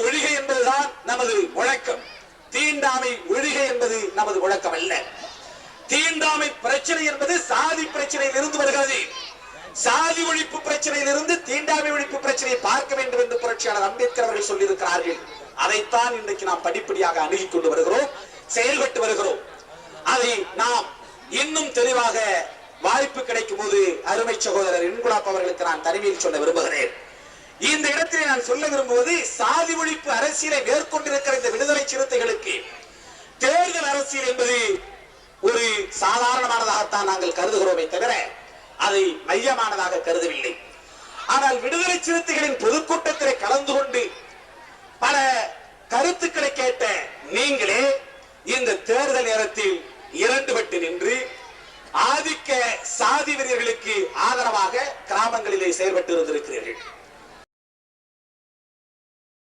ஒழிக என்பதுதான் நமது முழக்கம். தீண்டாமை ஒழிக என்பது நமது முழக்கம் அல்ல. தீண்டாமை பிரச்சனை என்பது சாதி பிரச்சனையில் இருந்து வருகிறது. சாதி ஒழிப்பு பிரச்சனையில் இருந்து தீண்டாமை ஒழிப்பு பிரச்சனையை பார்க்க வேண்டும் என்று புரட்சியாளர் அம்பேத்கர் அவர்கள் சொல்லியிருக்கிறார்கள். அதைத்தான் இன்றைக்கு நாம் படிப்படியாக அணுகிக் கொண்டு வருகிறோம், செயல்பட்டு வருகிறோம். அதை நாம் இன்னும் தெளிவாக வாய்ப்பு கிடைக்கும் போது அருமை சகோதரர் இன்குலாப் அவர்களுக்கு நான் தனிமையில் சொல்ல விரும்புகிறேன். இந்த இடத்திலே நான் சொல்ல விரும்புவது, சாதி ஒழிப்பு அரசியலை மேற்கொண்டிருக்கிற இந்த விடுதலை சிறுத்தைகளுக்கு தேர்தல் அரசியல் என்பது ஒரு சாதாரணமானதாகத்தான் நாங்கள் கருதுகிறோமே தவிர அதை மையமானதாக கருதவில்லை. ஆனால் விடுதலை சிறுத்தைகளின் பொதுக்கூட்டத்திலே கலந்து கொண்டு பல கருத்துக்களை கேட்ட நீங்களே இந்த தேர்தல் நேரத்தில் இரண்டுபட்டு நின்று ஆதிக்க சாதி வெறியர்களுக்கு ஆதரவாக கிராமங்களிலே செயல்பட்டு இருந்திருக்கிறீர்கள்.